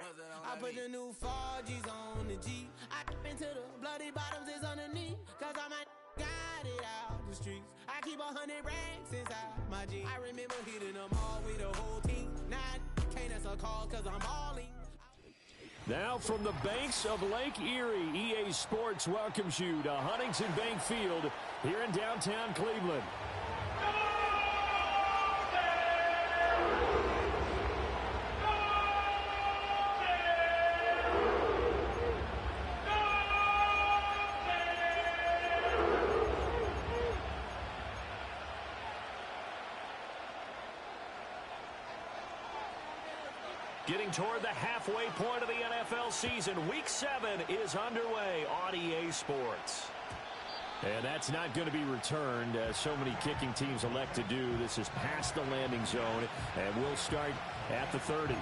I put the new 4Gs on the G. I dip into the bloody bottoms is underneath. Cause I might got it out the streets. I keep 100 racks inside my G. I remember hitting them all with the whole team. Now can't answer a call cause I'm all in. Now from the banks of Lake Erie, EA Sports welcomes you to Huntington Bank Field here in downtown Cleveland. Getting toward the halfway point of the NFL season, Week 7 is underway on EA Sports. And that's not going to be returned, as so many kicking teams elect to do. This is past the landing zone, and we'll start at the 30.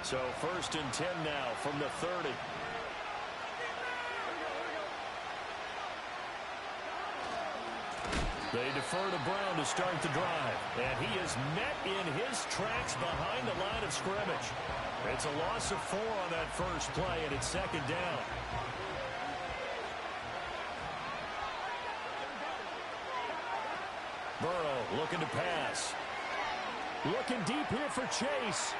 So 1st and 10 now from the 30. They defer to Brown to start the drive. And he is met in his tracks behind the line of scrimmage. It's a loss of 4 on that first play, and it's 2nd down. Burrow looking to pass. Looking deep here for Chase.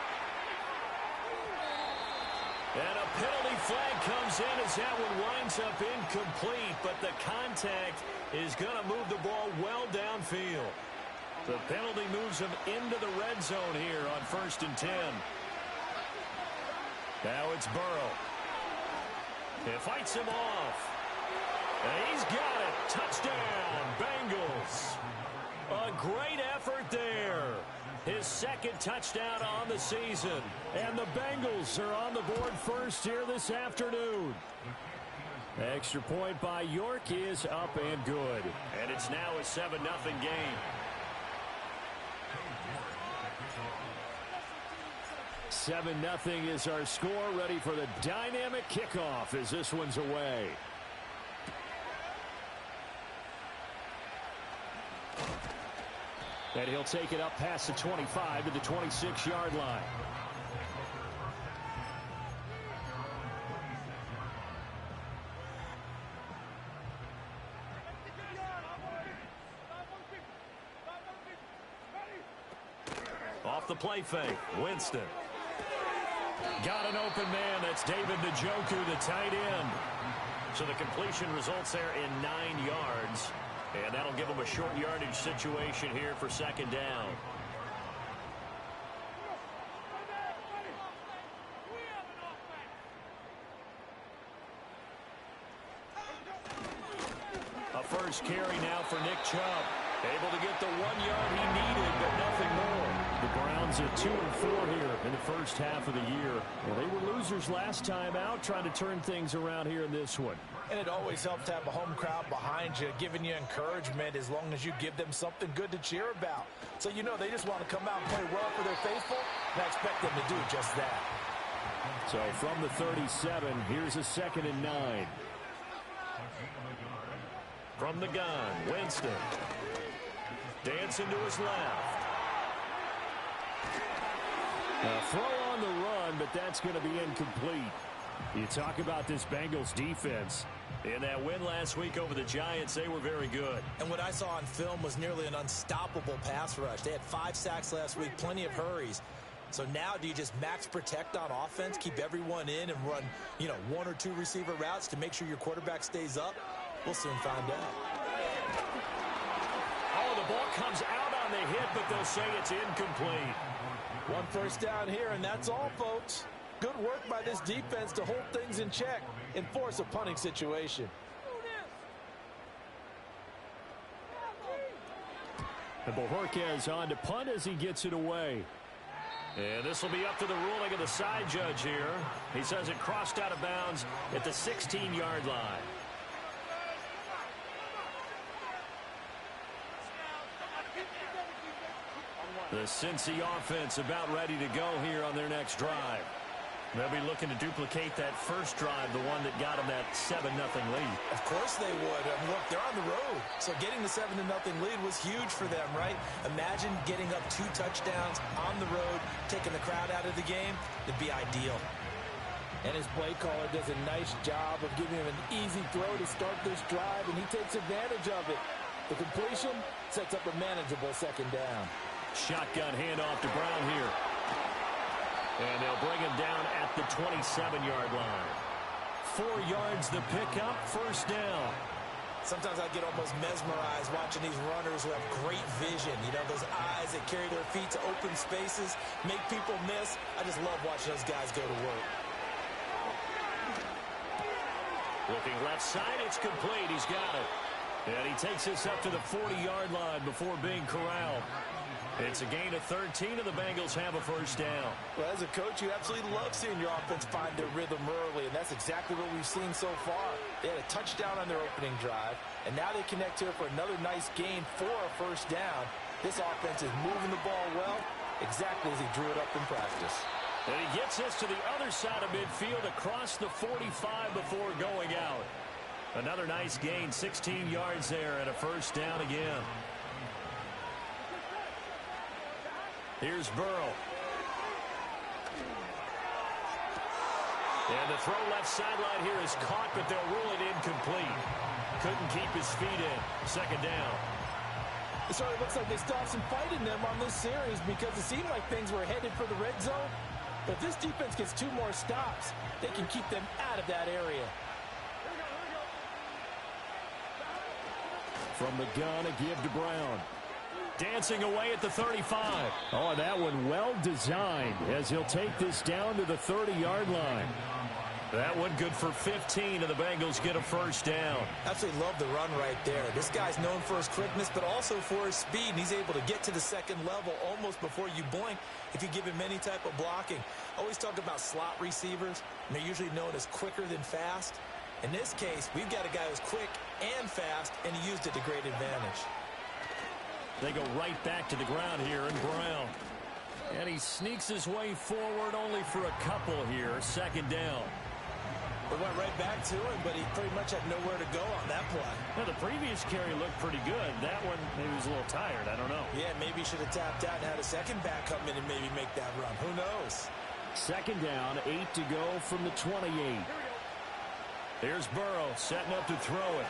And a penalty flag comes in as that one winds up incomplete, but the contact is going to move the ball well downfield. The penalty moves him into the red zone here on 1st and 10. Now it's Burrow. He fights him off. And he's got it. Touchdown, Bengals. A great effort there. His 2nd touchdown on the season. And the Bengals are on the board first here this afternoon. Extra point by York is up and good. And it's now a 7-0 game. 7-0 is our score. Ready for the dynamic kickoff as this one's away. And he'll take it up past the 25 to the 26-yard line. Off the play fake, Winston. Got an open man. That's David Njoku, the tight end. So the completion results there in 9 yards. And that'll give him a short yardage situation here for 2nd down. A first carry now for Nick Chubb. Able to get the 1 yard he needed, but nothing more. The Browns are 2-4 here in the first half of the year. Well, they were losers last time out, trying to turn things around here in this one. And it always helps to have a home crowd behind you, giving you encouragement as long as you give them something good to cheer about. So you know they just want to come out and play well for their faithful, and I expect them to do just that. So from the 37, here's a 2nd and 9. From the gun, Winston. Dancing to his left. A throw on the run, but that's going to be incomplete. You talk about this Bengals defense. In that win last week over the Giants, they were very good. And what I saw on film was nearly an unstoppable pass rush. They had 5 sacks last week, plenty of hurries. So now do you just max protect on offense, keep everyone in and run, 1 or 2 receiver routes to make sure your quarterback stays up? We'll soon find out. Oh, the ball comes out on the hit, but they'll say it's incomplete. 1 first down here, and that's all, folks. Good work by this defense to hold things in check and force a punting situation. And Bojorquez on to punt as he gets it away. And this will be up to the ruling of the side judge here. He says it crossed out of bounds at the 16-yard line. The Cincy offense about ready to go here on their next drive. They'll be looking to duplicate that first drive, the one that got them that 7-0 lead. Of course they would. I mean, look, they're on the road. So getting the 7-0 lead was huge for them, right? Imagine getting up 2 touchdowns on the road, taking the crowd out of the game. It'd be ideal. And his play caller does a nice job of giving him an easy throw to start this drive, and he takes advantage of it. The completion sets up a manageable second down. Shotgun handoff to Brown here. And they'll bring him down at the 27-yard line. 4 yards the pickup, first down. Sometimes I get almost mesmerized watching these runners who have great vision. You know, those eyes that carry their feet to open spaces, make people miss. I just love watching those guys go to work. Looking left side, it's complete. He's got it. And he takes this up to the 40-yard line before being corralled. It's a gain of 13, and the Bengals have a first down. Well, as a coach, you absolutely love seeing your offense find their rhythm early, and that's exactly what we've seen so far. They had a touchdown on their opening drive, and now they connect here for another nice gain for a first down. This offense is moving the ball well, exactly as he drew it up in practice. And he gets this to the other side of midfield across the 45 before going out. Another nice gain, 16 yards there, and a first down again. Here's Burrow. And the throw left sideline here is caught, but they'll rule it incomplete. Couldn't keep his feet in. Second down. It sort of looks like they stopped some fight in them on this series because it seemed like things were headed for the red zone. But if this defense gets 2 more stops, they can keep them out of that area. From the gun, a give to Brown. Dancing away at the 35. Oh, that one well designed as he'll take this down to the 30-yard line. That one good for 15, and the Bengals get a first down. Absolutely love the run right there. This guy's known for his quickness, but also for his speed. And he's able to get to the second level almost before you blink if you give him any type of blocking. Always talk about slot receivers, and they're usually known as quicker than fast. In this case, we've got a guy who's quick and fast, and he used it to great advantage. They go right back to the ground here, and Brown. And he sneaks his way forward only for a couple here. Second down. We went right back to him, but he pretty much had nowhere to go on that play. Now, the previous carry looked pretty good. That one, maybe was a little tired. I don't know. Yeah, maybe he should have tapped out and had a second back come in and maybe make that run. Who knows? Second down, 8 to go from the 28. Here's Burrow setting up to throw it.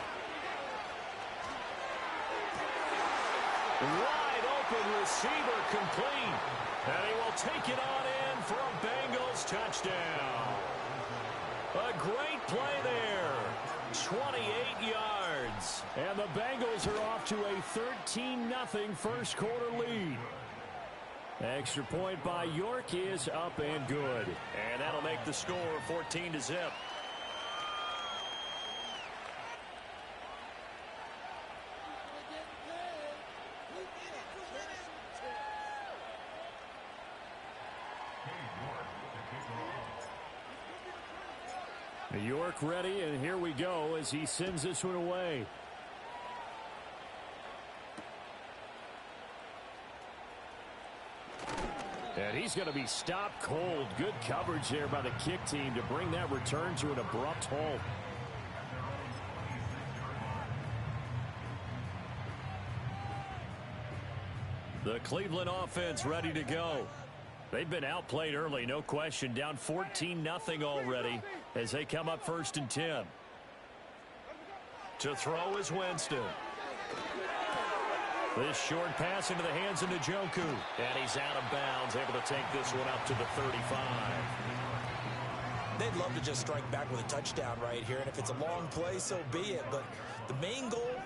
Wide open receiver complete. And he will take it on in for a Bengals touchdown. A great play there. 28 yards. And the Bengals are off to a 13-0 first quarter lead. Extra point by York is up and good. And that'll make the score 14-0. York ready, and here we go as he sends this one away. And he's going to be stopped cold. Good coverage there by the kick team to bring that return to an abrupt halt. The Cleveland offense ready to go. They've been outplayed early, no question. Down 14-0 already as they come up 1st and 10. To throw is Winston. This short pass into the hands of Njoku. And he's out of bounds, able to take this one up to the 35. They'd love to just strike back with a touchdown right here. And if it's a long play, so be it. But the main goal,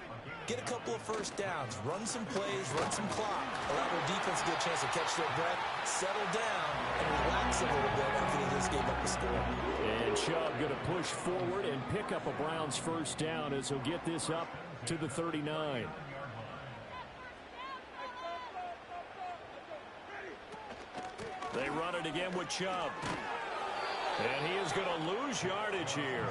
get a couple of first downs, run some plays, run some clock, allow their defense to get a chance to catch their breath, settle down, and relax a little bit after they just gave up the score. And Chubb going to push forward and pick up a Browns first down as he'll get this up to the 39. They run it again with Chubb. And he is going to lose yardage here.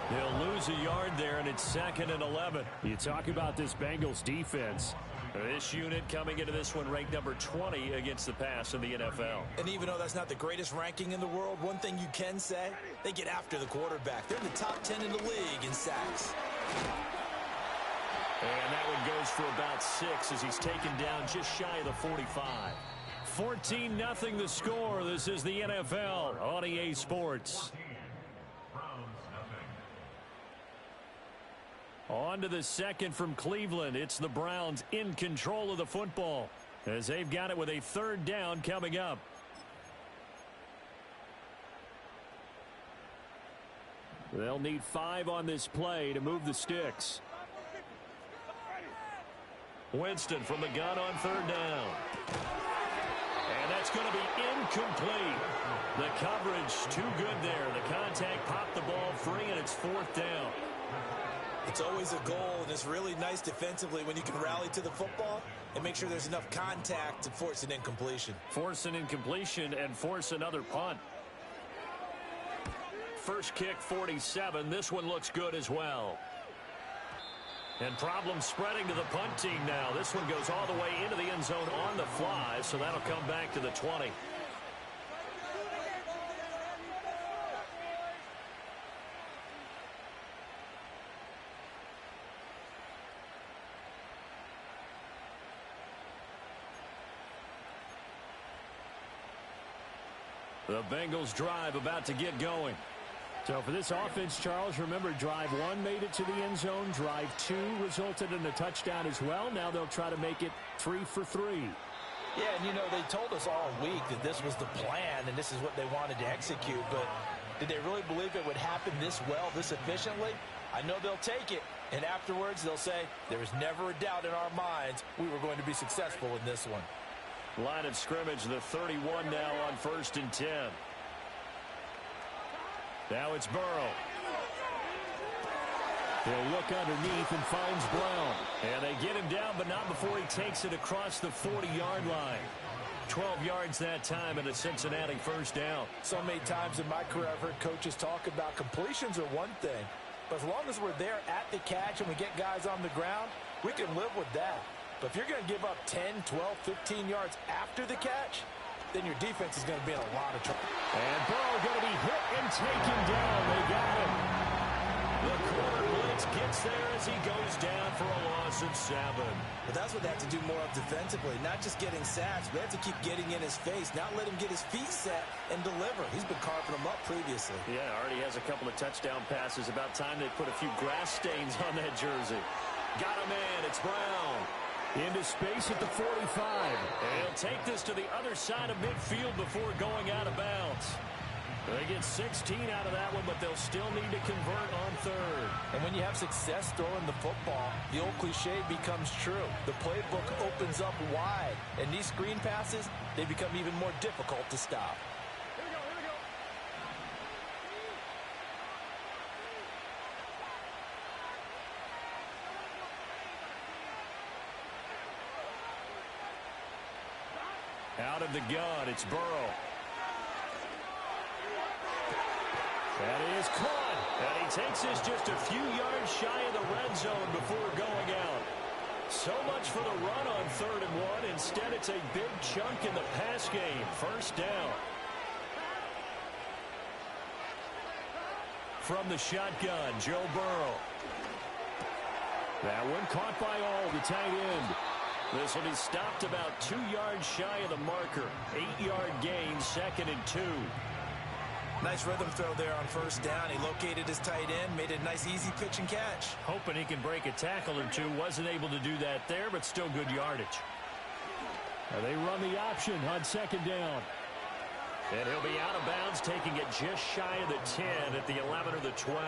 He'll lose a yard there, and it's 2nd and 11. You talk about this Bengals defense. This unit coming into this one ranked number 20 against the pass in the NFL. And even though that's not the greatest ranking in the world, one thing you can say, they get after the quarterback. They're in the top 10 in the league in sacks. And that one goes for about 6 as he's taken down just shy of the 45. 14-0 the score. This is the NFL on EA Sports. On to the second from Cleveland. It's the Browns in control of the football as they've got it with a 3rd down coming up. They'll need 5 on this play to move the sticks. Winston from the gun on 3rd down. And that's going to be incomplete. The coverage too good there. The contact popped the ball free, and it's 4th down. It's always a goal, and it's really nice defensively when you can rally to the football and make sure there's enough contact to force an incompletion. Force an incompletion and force another punt. First kick, 47. This one looks good as well. And problems spreading to the punt team now. This one goes all the way into the end zone on the fly, so that'll come back to the 20. The Bengals drive about to get going. So for this offense, Charles, remember drive 1 made it to the end zone. Drive 2 resulted in a touchdown as well. Now they'll try to make it 3 for 3. Yeah, and you know, they told us all week that this was the plan and this is what they wanted to execute. But did they really believe it would happen this well, this efficiently? I know they'll take it. And afterwards, they'll say, there was never a doubt in our minds we were going to be successful in this one. Line of scrimmage, the 31 now on 1st and 10. Now it's Burrow. He'll look underneath and finds Brown. And they get him down, but not before he takes it across the 40-yard line. 12 yards that time and a Cincinnati 1st down. So many times in my career I've heard coaches talk about completions are one thing. But as long as we're there at the catch and we get guys on the ground, we can live with that. But if you're going to give up 10, 12, 15 yards after the catch, then your defense is going to be in a lot of trouble. And Burrow going to be hit and taken down. They got him. The corner blitz gets there as he goes down for a loss of 7. But that's what they have to do more of defensively, not just getting sacks, but they have to keep getting in his face, not let him get his feet set and deliver. He's been carving them up previously. Yeah, already has a couple of touchdown passes. About time they put a few grass stains on that jersey. Got a man. It's Brown. Into space at the 45. And he'll take this to the other side of midfield before going out of bounds. They get 16 out of that one, but they'll still need to convert on 3rd. And when you have success throwing the football, the old cliche becomes true. The playbook opens up wide, and these screen passes, they become even more difficult to stop. Out of the gun, it's Burrow. That is caught. And he takes this just a few yards shy of the red zone before going out. So much for the run on 3rd and 1. Instead, it's a big chunk in the pass game. 1st down. From the shotgun, Joe Burrow. That one caught by All, the tight end. This will be stopped about 2 yards shy of the marker. 8-yard gain, 2nd and 2. Nice rhythm throw there on 1st down. He located his tight end, made it a nice easy pitch and catch. Hoping he can break a tackle or two. Wasn't able to do that there, but still good yardage. They run the option on 2nd down. And he'll be out of bounds, taking it just shy of the 10 at the 11 or the 12.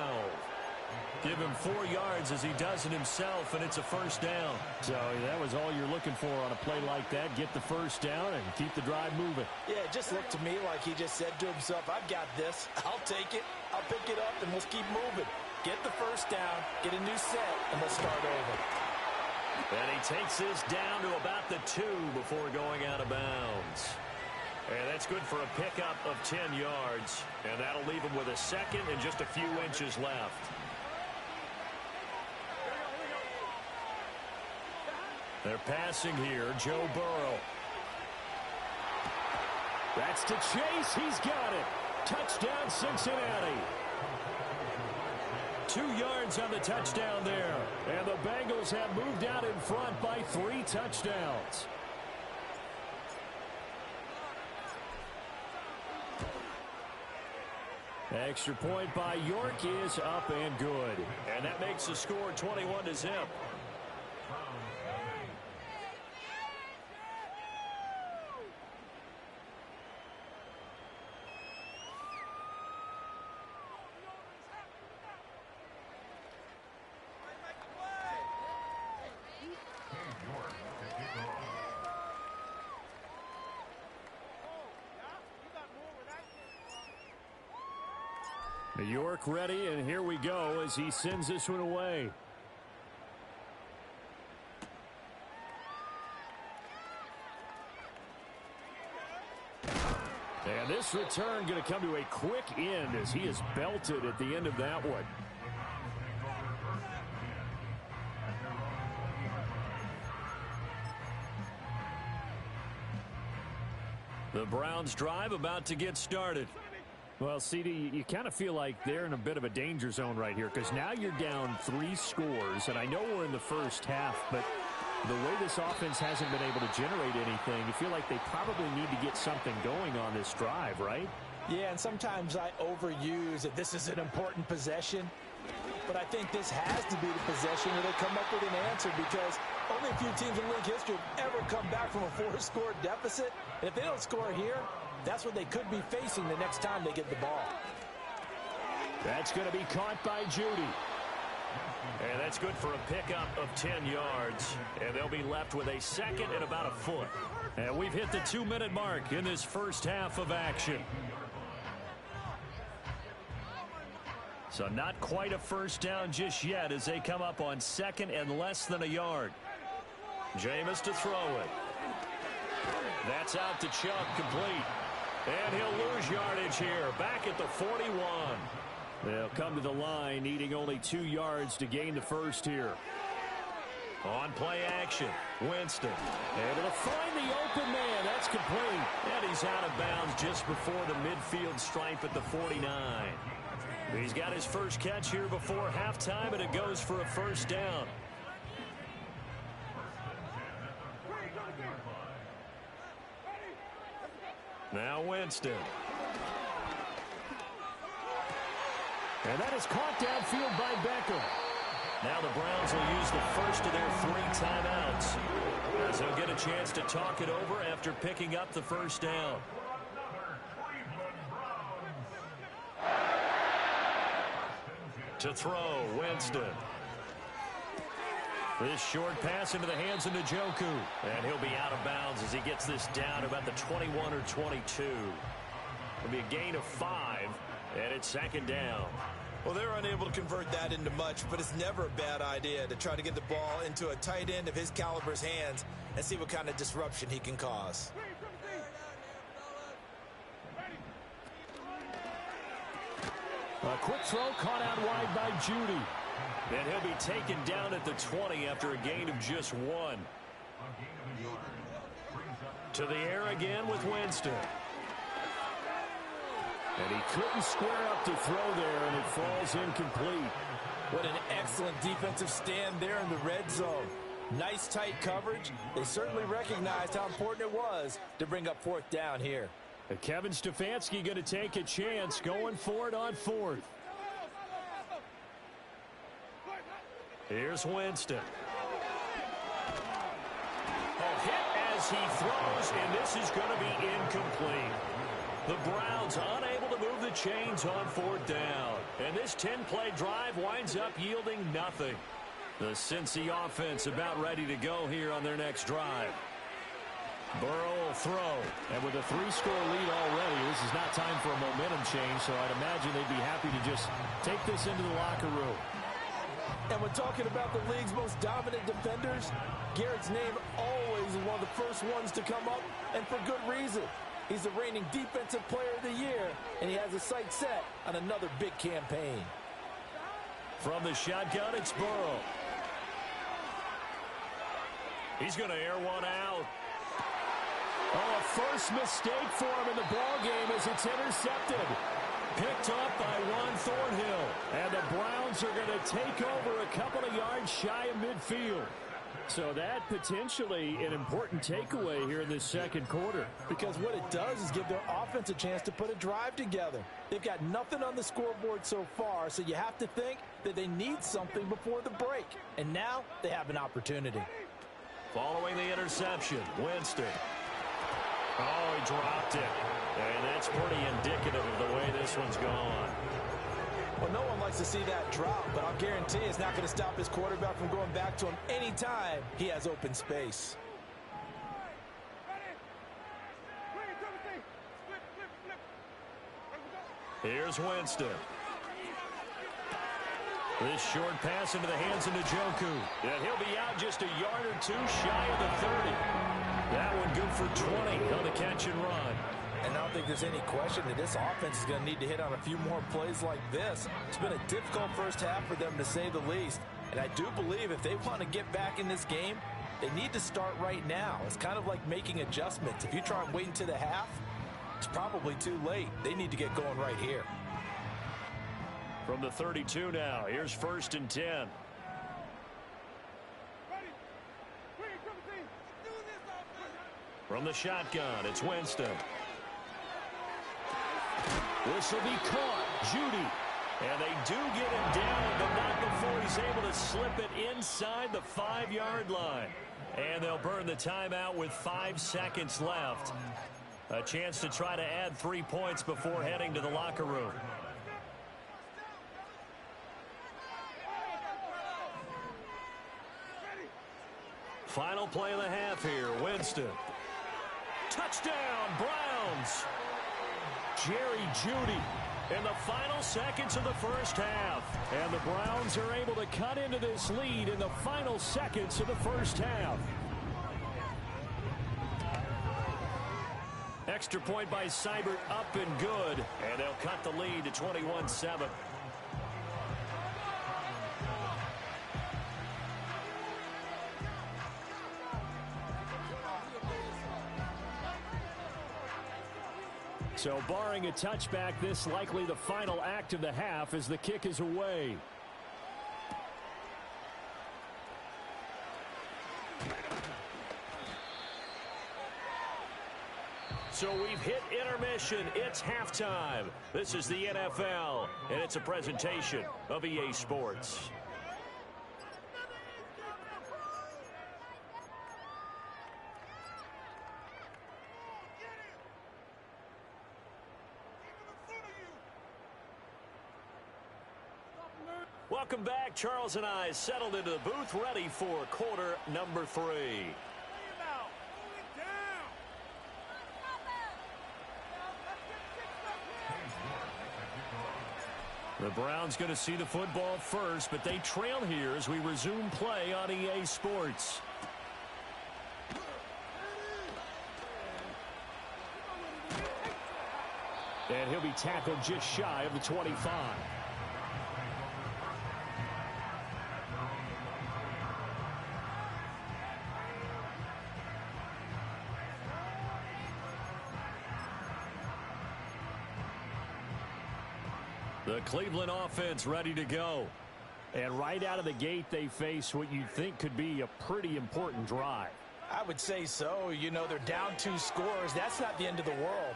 Give him 4 yards as he does it himself, and it's a 1st down. So that was all you're looking for on a play like that. Get the 1st down and keep the drive moving. Yeah, it just looked to me like he just said to himself, I've got this. I'll take it. I'll pick it up, and let's keep moving. Get the 1st down, get a new set, and let's start over. And he takes this down to about the 2 before going out of bounds. And that's good for a pickup of 10 yards. And that'll leave him with a 2nd and just a few inches left. They're passing here. Joe Burrow. That's to Chase. He's got it. Touchdown, Cincinnati. 2 yards on the touchdown there. And the Bengals have moved out in front by 3 touchdowns. Extra point by York is up and good. And that makes the score 21-0. York ready, and here we go as he sends this one away. And this return going to come to a quick end as he is belted at the end of that one. The Browns drive about to get started. Well, CD, you kind of feel like they're in a bit of a danger zone right here because now you're down 3 scores, and I know we're in the first half, but the way this offense hasn't been able to generate anything, you feel like they probably need to get something going on this drive, right? Yeah, and sometimes I overuse that this is an important possession, but I think this has to be the possession where they come up with an answer because only a few teams in league history have ever come back from a 4-score deficit, and if they don't score here, that's what they could be facing the next time they get the ball. That's going to be caught by Judy. And that's good for a pickup of 10 yards. And they'll be left with a second and about a foot. And we've hit the 2-minute mark in this first half of action. So not quite a first down just yet as they come up on second and less than a yard. Jameis to throw it. That's out to Chubb, complete. And he'll lose yardage here, back at the 41. They'll come to the line, needing only 2 yards to gain the first here. On play action, Winston. Able to find the open man. That's complete. And he's out of bounds just before the midfield stripe at the 49. He's got his first catch here before halftime, and it goes for a first down. Now Winston. And that is caught downfield by Beckham. Now the Browns will use the first of their 3 timeouts, as they'll get a chance to talk it over after picking up the first down. To throw, Winston. This short pass into the hands of Njoku. And he'll be out of bounds as he gets this down about the 21 or 22. It'll be a gain of 5, and it's second down. Well, they're unable to convert that into much, but it's never a bad idea to try to get the ball into a tight end of his caliber's hands and see what kind of disruption he can cause. A quick throw caught out wide by Judy. And he'll be taken down at the 20 after a gain of just 1. To the air again with Winston. And he couldn't square up to throw there, and it falls incomplete. What an excellent defensive stand there in the red zone. Nice tight coverage. They certainly recognized how important it was to bring up 4th down here. Kevin Stefanski going to take a chance going for it on 4th. Here's Winston. A hit as he throws, and this is going to be incomplete. The Browns unable to move the chains on 4th down. And this 10-play drive winds up yielding nothing. The Cincy offense about ready to go here on their next drive. Burrow will throw. And with a 3-score lead already, this is not time for a momentum change, so I'd imagine they'd be happy to just take this into the locker room. And when talking about the league's most dominant defenders, Garrett's name always is one of the first ones to come up, and for good reason. He's the reigning Defensive Player of the Year, and he has his sights set on another big campaign. From the shotgun, it's Burrow. He's going to air one out. Oh, a first mistake for him in the ball game as it's intercepted. Picked up by Juan Thornhill. And the Browns are going to take over a couple of yards shy of midfield. So that potentially an important takeaway here in this second quarter. Because what it does is give their offense a chance to put a drive together. They've got nothing on the scoreboard so far, so you have to think that they need something before the break. And now they have an opportunity. Following the interception, Winston. Oh, he dropped it. And that's pretty indicative of the way this one's gone. Well, no one likes to see that drop, but I'll guarantee it's not going to stop his quarterback from going back to him anytime he has open space. Here's Winston. This short pass into the hands of Njoku. And he'll be out just a yard or two shy of the 30. That one good for 20 on the catch and run. And I don't think there's any question that this offense is going to need to hit on a few more plays like this. It's been a difficult first half for them, to say the least. And I do believe if they want to get back in this game, they need to start right now. It's kind of like making adjustments. If you try and wait until the half, it's probably too late. They need to get going right here. From the 32 now, here's 1st and 10. From the shotgun, it's Winston. This will be caught. Judy. And they do get him down, but not before he's able to slip it inside the 5-yard line. And they'll burn the timeout with 5 seconds left. A chance to try to add 3 points before heading to the locker room. Final play of the half here. Winston. Touchdown, Browns. Jerry Jeudy in the final seconds of the first half. And the Browns are able to cut into this lead in the final seconds of the first half. Extra point by Seibert, up and good. And they'll cut the lead to 21-7. So barring a touchback, this likely the final act of the half as the kick is away. So we've hit intermission. It's halftime. This is the NFL, and it's a presentation of EA Sports. Welcome back. Charles and I settled into the booth, ready for quarter number 3. The Browns going to see the football first, but they trail here as we resume play on EA Sports. And he'll be tackled just shy of the 25. The Cleveland offense ready to go. And right out of the gate, they face what you think could be a pretty important drive. I would say so. You know, they're down 2 scores. That's not the end of the world.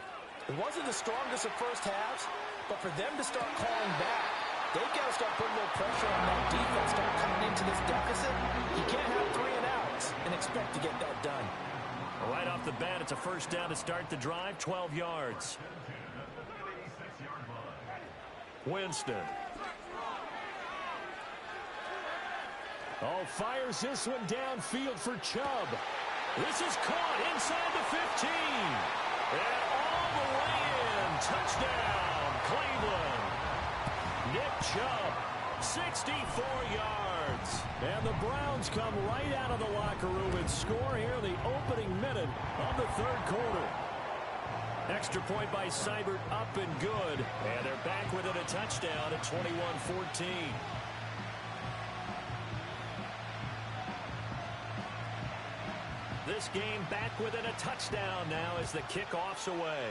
It wasn't the strongest of first halves, but for them to start calling back, they've got to start putting a little pressure on that defense, start cutting into this deficit. You can't have 3 and outs and expect to get that done. Right off the bat, it's a first down to start the drive, 12 yards. Winston. Oh, fires this one downfield for Chubb. This is caught inside the 15. And all the way in. Touchdown, Cleveland. Nick Chubb, 64 yards. And the Browns come right out of the locker room and score here in the opening minute of the third quarter. Extra point by Seibert, up and good. And they're back within a touchdown at 21-14. this game back within a touchdown now as the kickoff's away.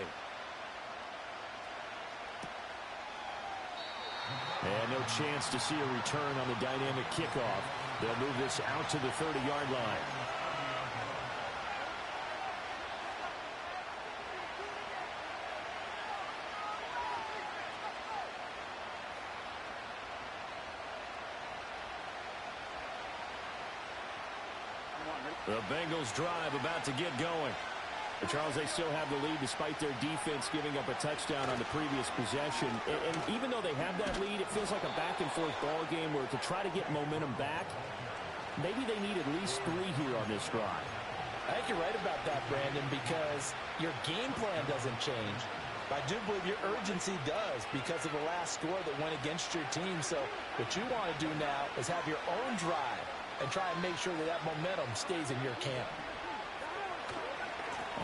And no chance to see a return on the dynamic kickoff. They'll move this out to the 30-yard line. The Bengals drive about to get going. But Charles, they still have the lead despite their defense giving up a touchdown on the previous possession. And even though they have that lead, it feels like a back-and-forth ball game where to try to get momentum back, maybe they need at least 3 here on this drive. I think you're right about that, Brandon, because your game plan doesn't change. But I do believe your urgency does because of the last score that went against your team. So what you want to do now is have your own drive and try and make sure that that momentum stays in your camp.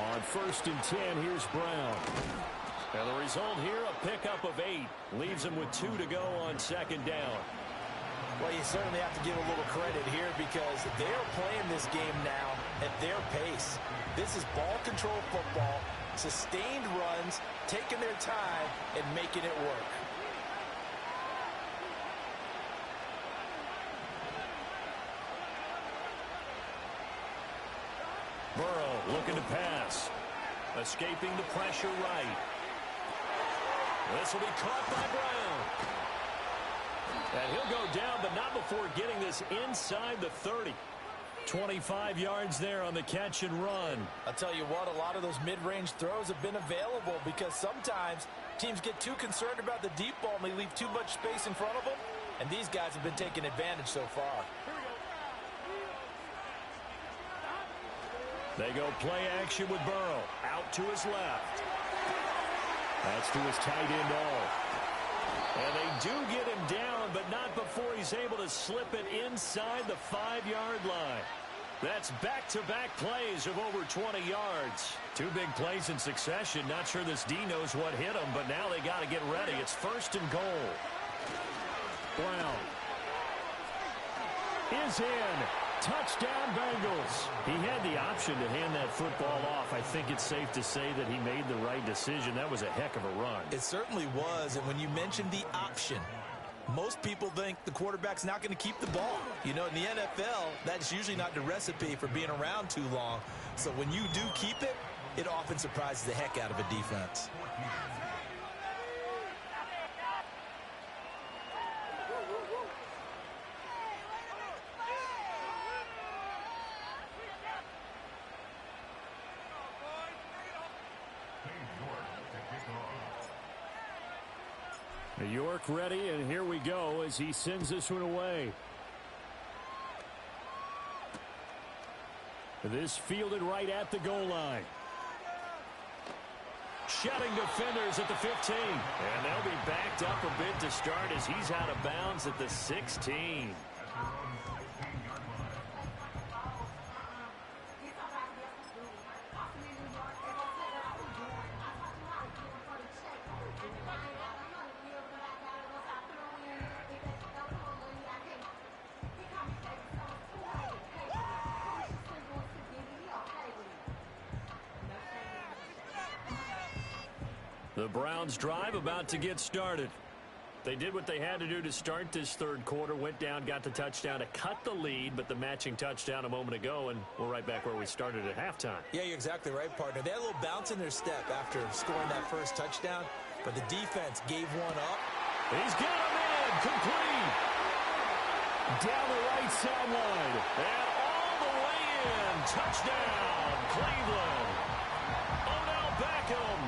On 1st and 10, here's Brown. And the result here, a pickup of 8. Leaves him with 2 to go on 2nd down. Well, you certainly have to give a little credit here because they're playing this game now at their pace. This is ball control football, sustained runs, taking their time, and making it work. Burrow looking to pass. Escaping the pressure right. This will be caught by Brown. And he'll go down, but not before getting this inside the 30. 25 yards there on the catch and run. I'll tell you what, a lot of those mid-range throws have been available because sometimes teams get too concerned about the deep ball and they leave too much space in front of them. And these guys have been taking advantage so far. They go play action with Burrow. Out to his left. That's to his tight end all. And they do get him down, but not before he's able to slip it inside the 5-yard line. That's back-to-back plays of over 20 yards. 2 big plays in succession. Not sure this D knows what hit him, but now they got to get ready. It's 1st and goal. Brown is in. Touchdown, Bengals. He had the option to hand that football off. I think it's safe to say that he made the right decision. That was a heck of a run. It certainly was, and when you mentioned the option, most people think the quarterback's not going to keep the ball. You know, in the NFL, that's usually not the recipe for being around too long. So when you do keep it, it often surprises the heck out of a defense. York ready, and here we go as he sends this one away. This fielded right at the goal line. Shutting defenders at the 15. And they'll be backed up a bit to start as he's out of bounds at the 16. The Browns drive about to get started. They did what they had to do to start this 3rd quarter. Went down, got the touchdown to cut the lead, but the matching touchdown a moment ago, and we're right back where we started at halftime. Yeah, you're exactly right, partner. They had a little bounce in their step after scoring that first touchdown, but the defense gave one up. He's got him in, complete. Down the right sideline. And all the way in. Touchdown, Cleveland. Odell Beckham.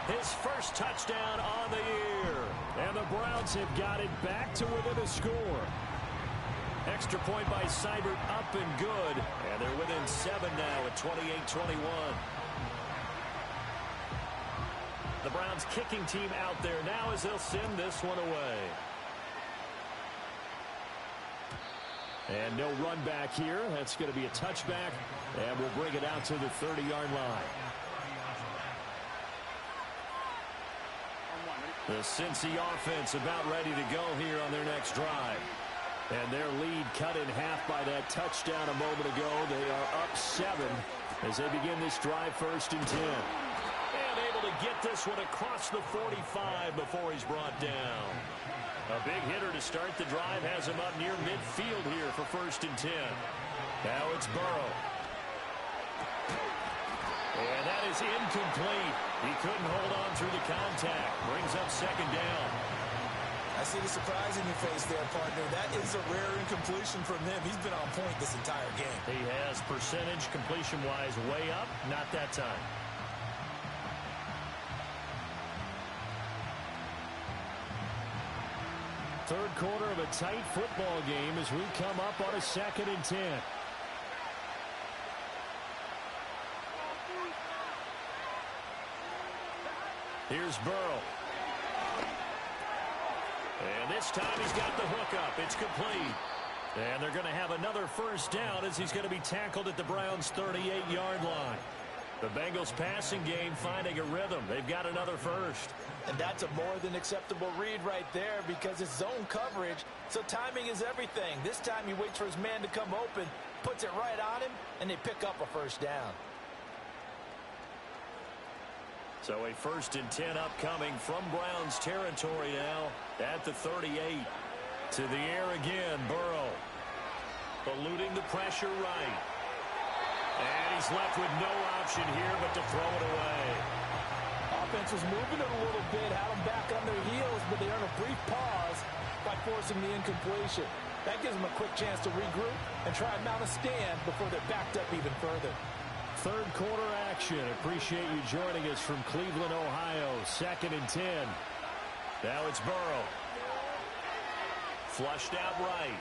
His first touchdown on the year. And the Browns have got it back to within a score. Extra point by Seibert, up and good. And they're within 7 now at 28-21. The Browns kicking team out there now as they'll send this one away. And no run back here. That's going to be a touchback. And we'll bring it out to the 30-yard line. The Cincy offense about ready to go here on their next drive. And their lead cut in half by that touchdown a moment ago. They are up 7. as they begin this drive, 1st and 10. And able to get this one across the 45 before he's brought down. A big hitter to start the drive has him up near midfield here for 1st and 10. Now it's Burrow. And that is incomplete. He couldn't hold on through the contact. Brings up 2nd down. I see the surprise in your face there, partner. That is a rare incompletion from him. He's been on point this entire game. He has percentage completion-wise way up. Not that time. Third quarter of a tight football game as we come up on a 2nd and 10. Here's Burrow. And this time he's got the hook up. It's complete. And they're going to have another 1st down as he's going to be tackled at the Browns' 38-yard line. The Bengals passing game finding a rhythm. They've got another 1st. And that's a more than acceptable read right there because it's zone coverage, so timing is everything. This time he waits for his man to come open, puts it right on him, and they pick up a 1st down. So a 1st and 10 upcoming from Browns territory now at the 38. To the air again, Burrow. Eluding the pressure right. And he's left with no option here but to throw it away. Offense was moving it a little bit, had them back on their heels, but they earn a brief pause by forcing the incompletion. That gives them a quick chance to regroup and try and mount a stand before they're backed up even further. Third quarter action. Appreciate you joining us from Cleveland, Ohio. 2nd and 10. Now it's Burrow. Flushed out right.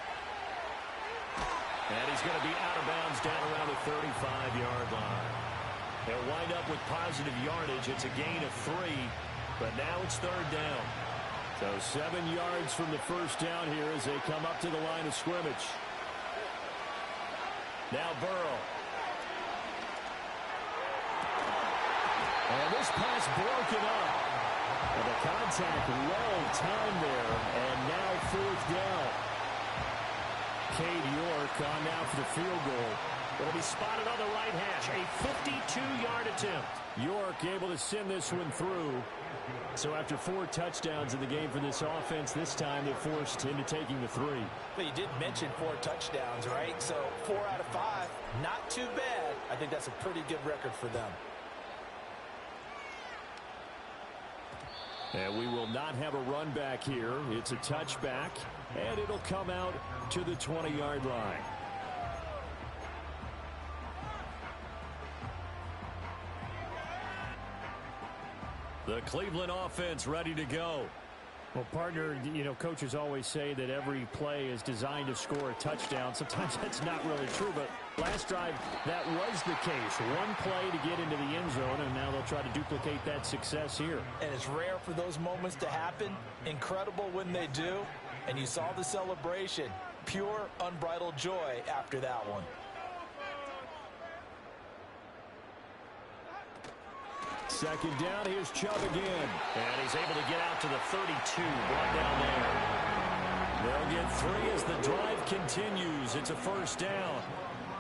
And he's going to be out of bounds down around the 35-yard line. They'll wind up with positive yardage. It's a gain of 3, but now it's 3rd down. So 7 yards from the 1st down here as they come up to the line of scrimmage. Now Burrow. And this pass broken up. And the contact well timed there, and now 4th down. Cade York on now for the field goal. It'll be spotted on the right hash. A 52-yard attempt. York able to send this one through. So after 4 touchdowns in the game for this offense, this time they're forced into taking the 3. But you did mention 4 touchdowns, right? So 4 out of 5, not too bad. I think that's a pretty good record for them. And we will not have a run back here. It's a touchback, and it'll come out to the 20-yard line. The Cleveland offense ready to go. Well, partner, you know, coaches always say that every play is designed to score a touchdown. Sometimes that's not really true, but last drive, that was the case. One play to get into the end zone, and now they'll try to duplicate that success here. And it's rare for those moments to happen. Incredible when they do. And you saw the celebration. Pure, unbridled joy after that one. Second down, here's Chubb again. And he's able to get out to the 32, brought down there. They'll get 3 as the drive continues. It's a 1st down.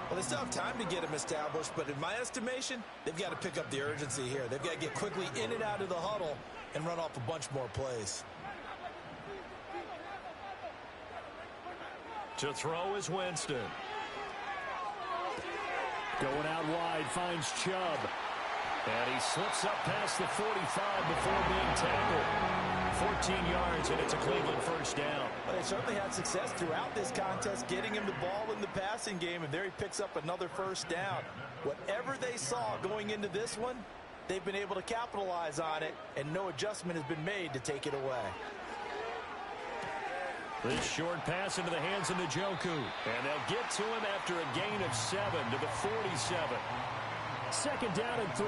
Well, they still have time to get him established, but in my estimation, they've got to pick up the urgency here. They've got to get quickly in and out of the huddle and run off a bunch more plays. To throw is Winston. Going out wide, finds Chubb. And he slips up past the 45 before being tackled. 14 yards, and it's a Cleveland 1st down. Well, they certainly had success throughout this contest, getting him the ball in the passing game, and there he picks up another 1st down. Whatever they saw going into this one, they've been able to capitalize on it, and no adjustment has been made to take it away. This short pass into the hands of Njoku. And they'll get to him after a gain of 7 to the 47. Second down and 3.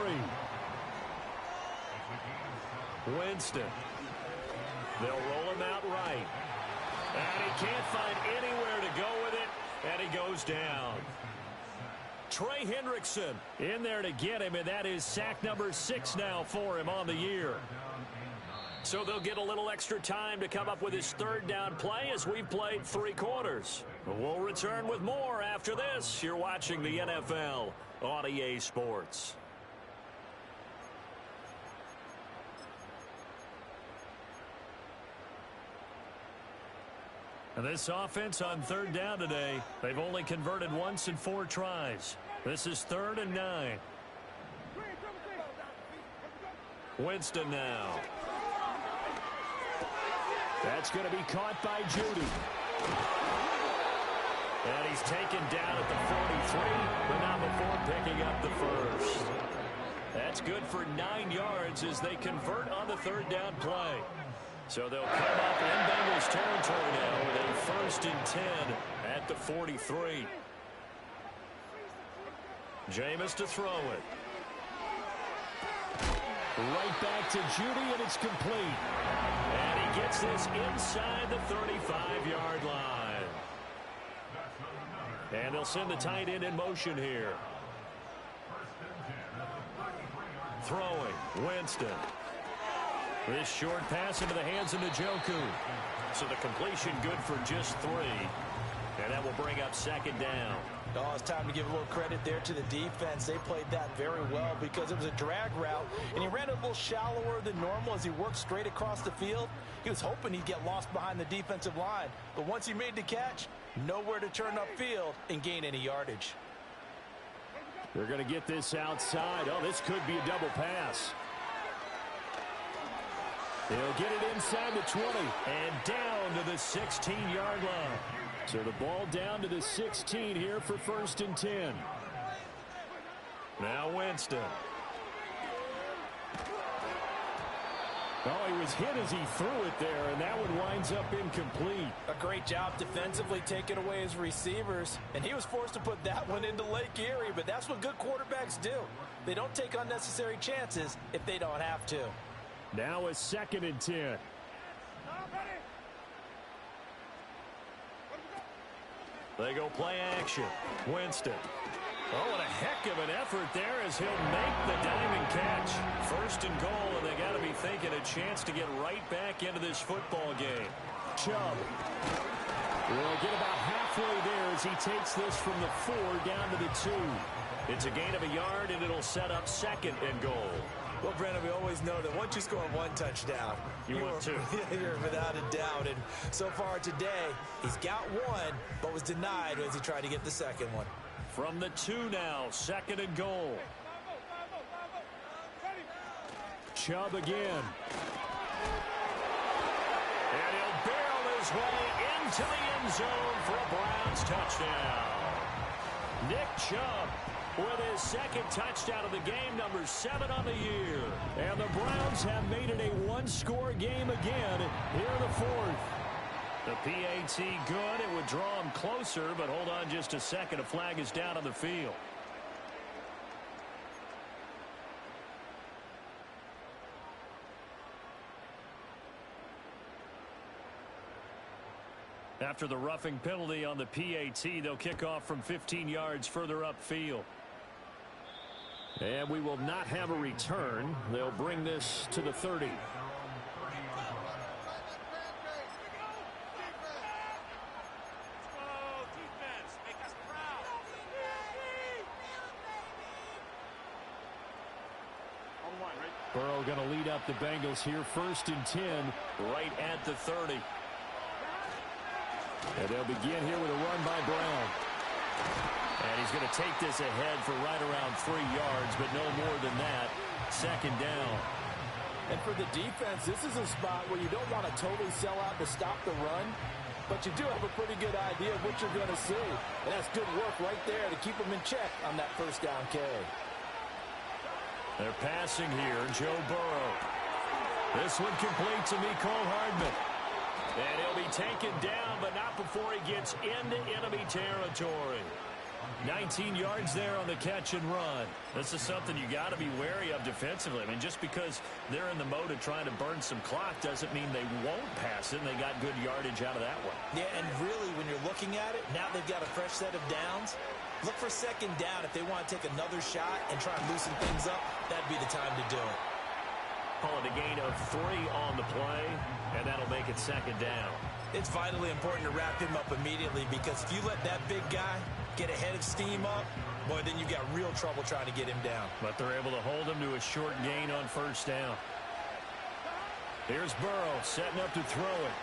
Winston. They'll roll him out right. And he can't find anywhere to go with it. And he goes down. Trey Hendrickson in there to get him. And that is sack number 6 now for him on the year. So they'll get a little extra time to come up with his 3rd down play as we've played 3 quarters. We'll return with more after this. You're watching the NFL on EA Sports. And this offense on third down today, they've only converted once in 4 tries. This is 3rd and 9. Winston now. That's going to be caught by Judy. And he's taken down at the 43, but not before picking up the first. That's good for 9 yards as they convert on the 3rd down play. So they'll come up in Bengals territory now with a 1st and 10 at the 43. Jameis to throw it. Right back to Judy, and it's complete. And he gets this inside the 35-yard line. And they'll send the tight end in motion here. Throwing, Winston. This short pass into the hands of Njoku. So the completion good for just 3. And that will bring up 2nd down. Oh, it's time to give a little credit there to the defense. They played that very well because it was a drag route, and he ran a little shallower than normal as he worked straight across the field. He was hoping he'd get lost behind the defensive line, but once he made the catch, nowhere to turn upfield and gain any yardage. They're going to get this outside. Oh, this could be a double pass. They'll get it inside the 20 and down to the 16-yard line. So the ball down to the 16 here for 1st and 10. Now Winston. Oh, he was hit as he threw it there, and that one winds up incomplete. A great job defensively taking away his receivers, and he was forced to put that one into Lake Erie, but that's what good quarterbacks do. They don't take unnecessary chances if they don't have to. Now a 2nd and 10. They go play action. Winston. Oh, what a heck of an effort there as he'll make the diamond catch. 1st and goal, and they got to be thinking a chance to get right back into this football game. Chubb will get about halfway there as he takes this from the 4 down to the 2. It's a gain of a yard, and it'll set up 2nd and goal. Well, Brandon, we always know that once you score 1 touchdown, you want 2. You're without a doubt. And so far today, he's got 1, but was denied as he tried to get the 2nd one. From the 2 now, 2nd and goal. Chubb again. And he'll barrel his way into the end zone for a Browns touchdown. Nick Chubb with his 2nd touchdown of the game, number 7 on the year. And the Browns have made it a 1-score game again here in the 4th. The PAT good. It would draw him closer, but hold on just a second. A flag is down on the field. After the roughing penalty on the PAT, they'll kick off from 15 yards further upfield. And we will not have a return. They'll bring this to the 30. Burrow going to lead up the Bengals here. 1st and 10 right at the 30. And they'll begin here with a run by Brown. And he's going to take this ahead for right around 3 yards, but no more than that. 2nd down. And for the defense, this is a spot where you don't want to totally sell out to stop the run, but you do have a pretty good idea of what you're going to see. And that's good work right there to keep them in check on that 1st down carry. They're passing here, Joe Burrow. This one complete to Mecole Hardman. And he'll be taken down, but not before he gets into enemy territory. 19 yards there on the catch and run. This is something you got to be wary of defensively. I mean, just because they're in the mode of trying to burn some clock doesn't mean they won't pass it, and they got good yardage out of that one. Yeah, and really, when you're looking at it, now they've got a fresh set of downs. Look for 2nd down if they want to take another shot and try and loosen things up. That'd be the time to do it. Call it a gain of 3 on the play, and that'll make it 2nd down. It's vitally important to wrap him up immediately because if you let that big guy get a head of steam up, boy, then you've got real trouble trying to get him down. But they're able to hold him to a short gain on first down. Here's Burrow setting up to throw it.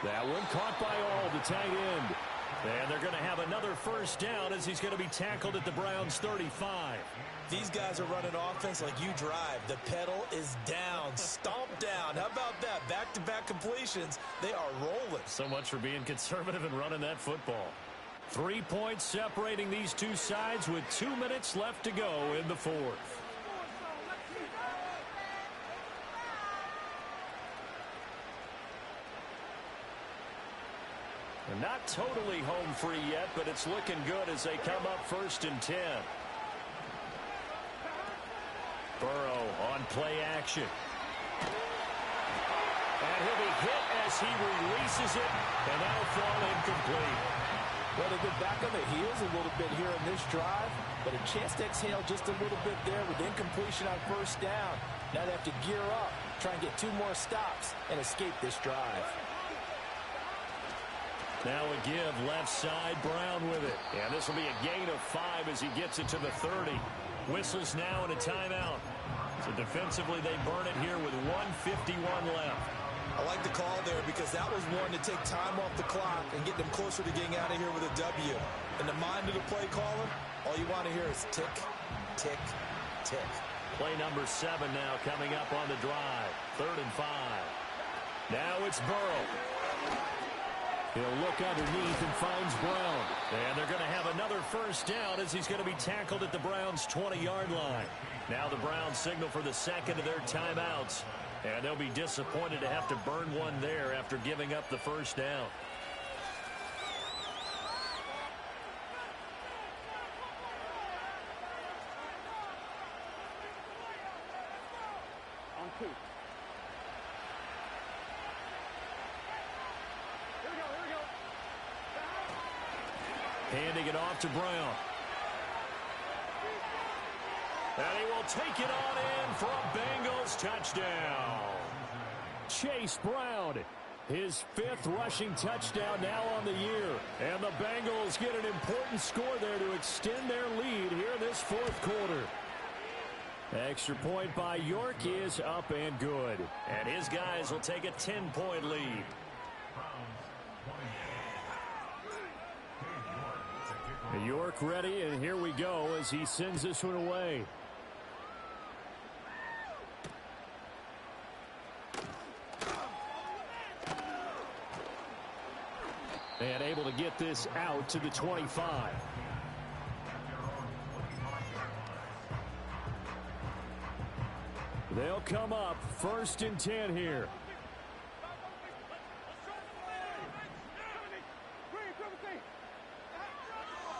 That one caught by All, the tight end. And they're going to have another first down as he's going to be tackled at the Browns' 35. These guys are running offense like you drive. The pedal is down, stomped down. How about that? Back-to-back completions. They are rolling. So much for being conservative and running that football. 3 points separating these two sides with 2 minutes left to go in the fourth. And not totally home free yet, but it's looking good as they come up 1st and 10. Burrow on play action. And he'll be hit as he releases it, and that'll fall incomplete. Well, they've been back on their heels a little bit here in this drive, but a chance to exhale just a little bit there with incompletion on first down. Now they have to gear up, try and get 2 more stops, and escape this drive. Now a give left side, Brown with it. And this will be a gain of 5 as he gets it to the 30. Whistles now and a timeout. So defensively they burn it here with 1:51 left. I like the call there because that was one to take time off the clock and get them closer to getting out of here with a W. In the mind of the play caller, all you want to hear is tick, tick, tick. Play number 7 now coming up on the drive. 3rd and 5. Now it's Burrow. He'll look underneath and finds Brown. And they're going to have another first down as he's going to be tackled at the Browns' 20-yard line. Now the Browns signal for the second of their timeouts. And they'll be disappointed to have to burn one there after giving up the first down. On 2. Handing it off to Brown. And he will take it on in for a Bengals touchdown. Chase Brown, his 5th rushing touchdown now on the year. And the Bengals get an important score there to extend their lead here in this 4th quarter. Extra point by York is up and good. And his guys will take a 10-point lead. York ready, and here we go as he sends this one away. And able to get this out to the 25. They'll come up 1st and 10 here.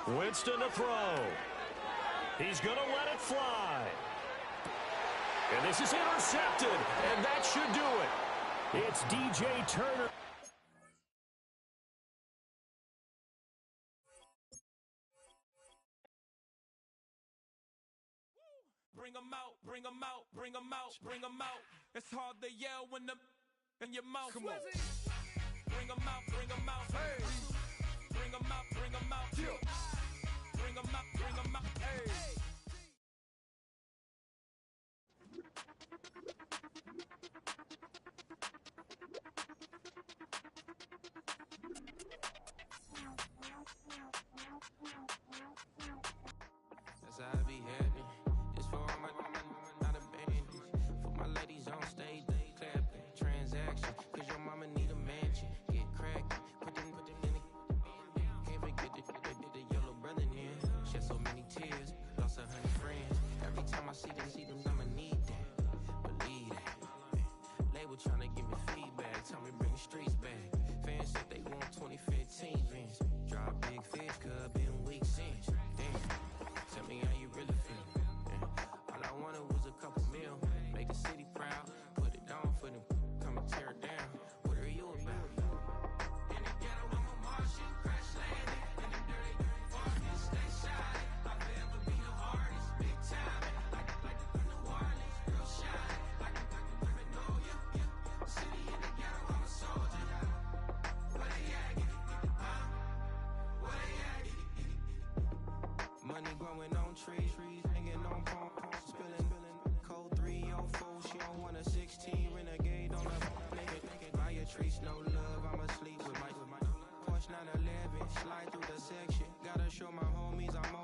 Winston to throw. He's going to let it fly. And this is intercepted, and that should do it. It's DJ Turner. Bring 'em out, bring 'em out, bring 'em out, bring 'em out. It's hard to yell when the in your mouth. Come on. Bring 'em out, bring 'em out. Hey. Bring 'em out, bring 'em out. Yeah. Bring 'em out, bring 'em out. Hey. That's how I be happening. It's for all my not abandoned. For my ladies on stage, they clapping. Transaction, cause your mama need a mansion. Get cracked, put them in the. Can't forget the yellow brother in. Shed so many tears, lost growing on trees, hanging on palm, spilling code 304. She don't want a 16 renegade on a naked. Buy your trees, no love. I'ma sleep with my Porsche 911. Slide through the section. Gotta show my homies I'm on.